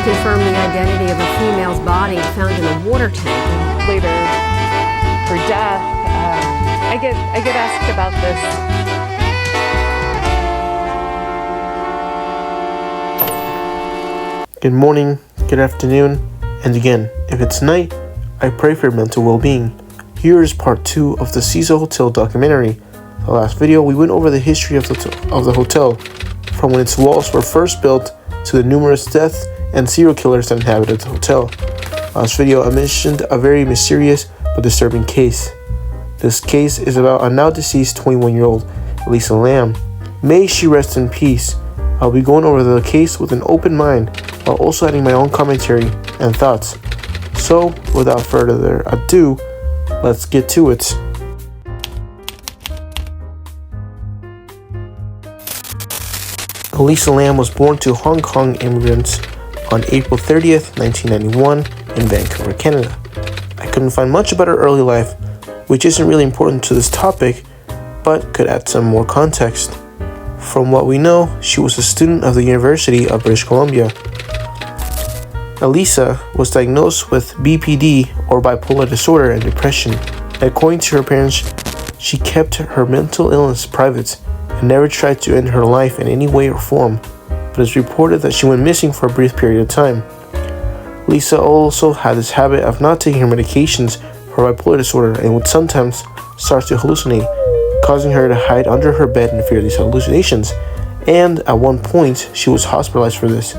confirmed the identity of a female's body found in a water tank. Later, her death, I get asked about this. Good morning, good afternoon, and again, if it's night, I pray for your mental well-being. Here is part 2 of the Cecil Hotel documentary. The last video, we went over the history of the hotel, from when its walls were first built to the numerous deaths and serial killers that inhabited the hotel. Last video, I mentioned a very mysterious but disturbing case. This case is about a now deceased 21-year-old Elisa Lam. May she rest in peace. I'll be going over the case with an open mind while also adding my own commentary and thoughts. So, without further ado, let's get to it. Elisa Lam was born to Hong Kong immigrants on April 30th, 1991 in Vancouver, Canada. I couldn't find much about her early life, which isn't really important to this topic, but could add some more context. From what we know, she was a student of the University of British Columbia. Elisa was diagnosed with BPD, or bipolar disorder, and depression. According to her parents, she kept her mental illness private and never tried to end her life in any way or form, but it's reported that she went missing for a brief period of time. Lisa also had this habit of not taking her medications for bipolar disorder and would sometimes start to hallucinate, causing her to hide under her bed and fear these hallucinations, and at one point she was hospitalized for this.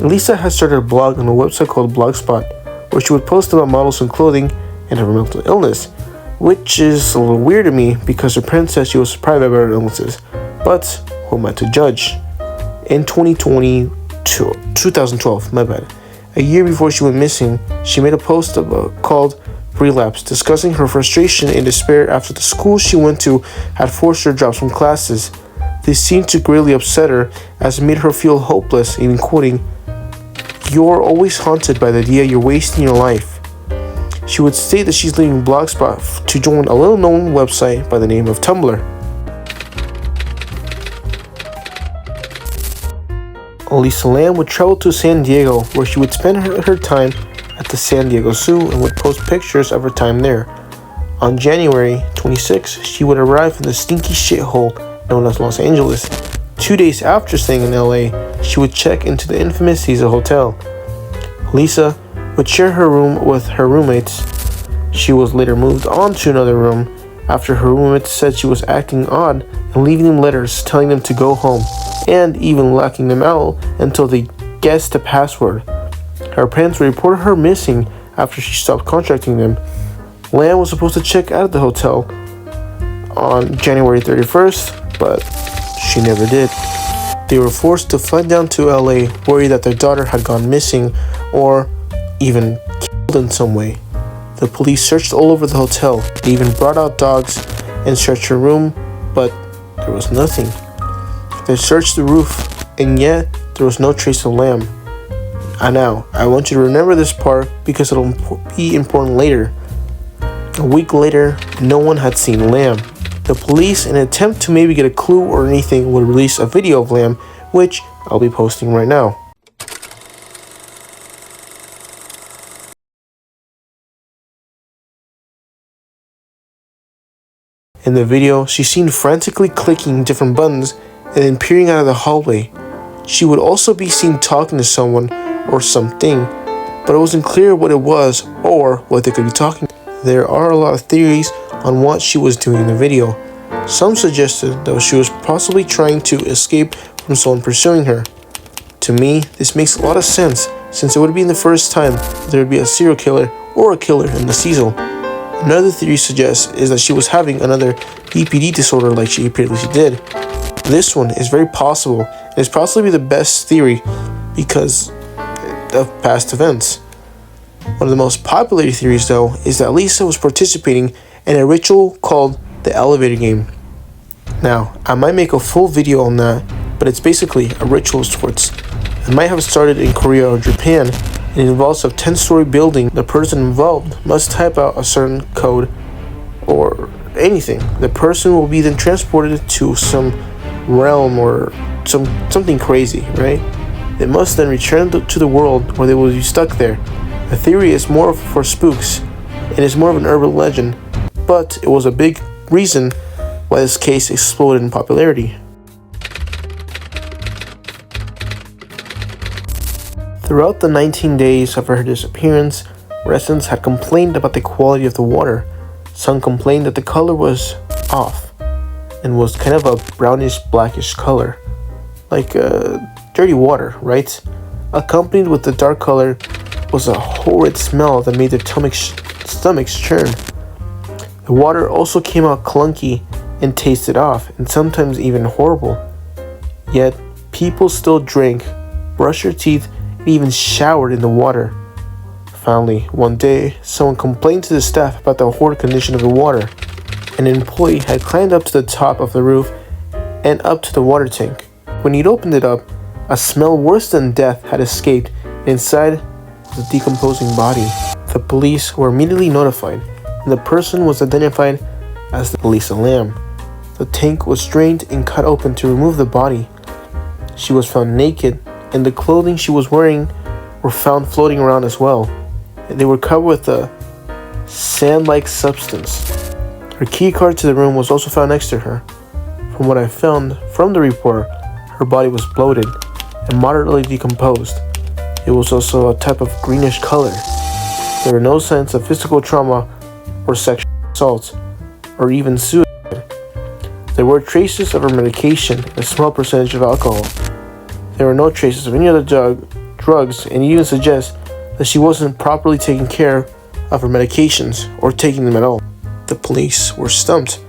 Lisa had started a blog on a website called Blogspot, where she would post about models and clothing and her mental illness, which is a little weird to me because her parents said she was private about her illnesses, but who am I to judge? In 2012, a year before she went missing, she made a post called Relapse, discussing her frustration and despair after the school she went to had forced her to drop some classes. This seemed to greatly upset her, as it made her feel hopeless, even quoting, "You're always haunted by the idea you're wasting your life." She would state that she's leaving Blogspot to join a little-known website by the name of Tumblr. Elisa Lam would travel to San Diego, where she would spend her time at the San Diego Zoo and would post pictures of her time there. On January 26, she would arrive in the stinky shithole known as Los Angeles. 2 days after staying in LA, she would check into the infamous Cecil Hotel. Lisa would share her room with her roommates. She was later moved on to another room after her roommates said she was acting odd and leaving them letters telling them to go home, and even locking them out until they guessed the password. Her parents reported her missing after she stopped contacting them. Lam was supposed to check out of the hotel on January 31st, but she never did. They were forced to fly down to LA, worried that their daughter had gone missing or even killed in some way. The police searched all over the hotel. They even brought out dogs and searched her room, but there was nothing. They searched the roof, and yet there was no trace of Lam. And now, I want you to remember this part because it'll be important later. A week later, no one had seen Lam. The police, in an attempt to maybe get a clue or anything, would release a video of Lam, which I'll be posting right now. In the video, she's seen frantically clicking different buttons and then peering out of the hallway. She would also be seen talking to someone or something, but it wasn't clear what it was or what they could be talking. There are a lot of theories on what she was doing in the video. Some suggested that she was possibly trying to escape from someone pursuing her. To me, this makes a lot of sense, since it would be the first time there would be a serial killer or a killer in the Cecil. Another theory suggests is that she was having another BPD disorder like she previously did. This one is very possible and is possibly the best theory because of past events. One of the most popular theories, though, is that Lisa was participating in a ritual called the elevator game. Now, I might make a full video on that, but it's basically a ritual of sorts. It might have started in Korea or Japan, and it involves a 10-story building. The person involved must type out a certain code or anything. The person will be then transported to some realm or something crazy, right? They must then return to the world where they will be stuck there. The theory is more for spooks and is more of an urban legend, but it was a big reason why this case exploded in popularity. Throughout the 19 days of her disappearance, residents had complained about the quality of the water. Some complained that the color was off and was kind of a brownish blackish color, like dirty water, right? Accompanied with the dark color was a horrid smell that made their stomachs churn. The water also came out clunky and tasted off, and sometimes even horrible. Yet people still drank, brushed their teeth, and even showered in the water. Finally, one day, someone complained to the staff about the horrid condition of the water. An employee had climbed up to the top of the roof and up to the water tank. When he'd opened it up, a smell worse than death had escaped, and inside was a decomposing body. The police were immediately notified, and the person was identified as Elisa Lam. The tank was drained and cut open to remove the body. She was found naked, and the clothing she was wearing were found floating around as well. They were covered with a sand-like substance. Her key card to the room was also found next to her. From what I found from the report, her body was bloated and moderately decomposed. It was also a type of greenish color. There were no signs of physical trauma or sexual assault or even suicide. There were traces of her medication and a small percentage of alcohol. There were no traces of any other drugs, and it even suggests that she wasn't properly taking care of her medications or taking them at all. The police were stumped,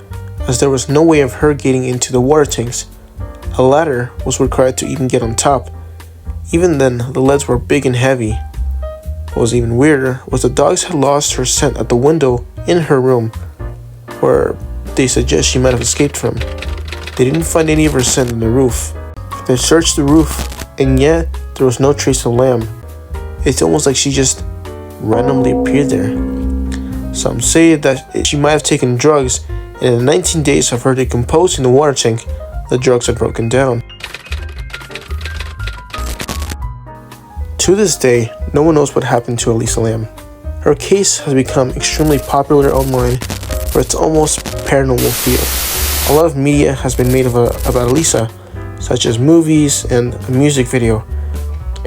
as there was no way of her getting into the water tanks. A ladder was required to even get on top. Even then, the leads were big and heavy. What was even weirder was the dogs had lost her scent at the window in her room, where they suggest she might have escaped from. They didn't find any of her scent on the roof. They searched the roof, and yet there was no trace of Lam. It's almost like she just randomly appeared there. Some say that she might have taken drugs, and in the 19 days of her decomposing the water tank, the drugs had broken down. To this day, no one knows what happened to Elisa Lam. Her case has become extremely popular online for its almost paranormal feel. A lot of media has been made about Elisa, such as movies and a music video.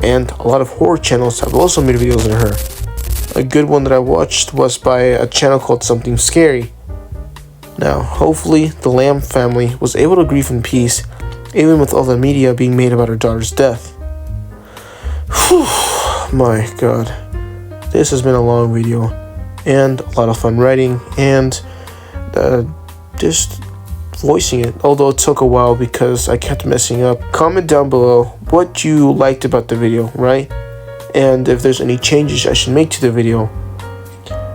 And a lot of horror channels have also made videos on her. A good one that I watched was by a channel called Something Scary. Now, hopefully, the Lam family was able to grieve in peace, even with all the media being made about her daughter's death. Whew, my god. This has been a long video, and a lot of fun writing, and just voicing it, although it took a while because I kept messing up. Comment down below what you liked about the video, right? And if there's any changes I should make to the video.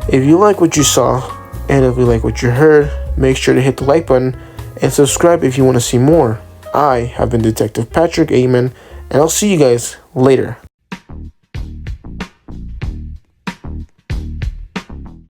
If you like what you saw, and if you like what you heard, make sure to hit the like button and subscribe if you want to see more. I have been Detective Patrick Amen, and I'll see you guys later.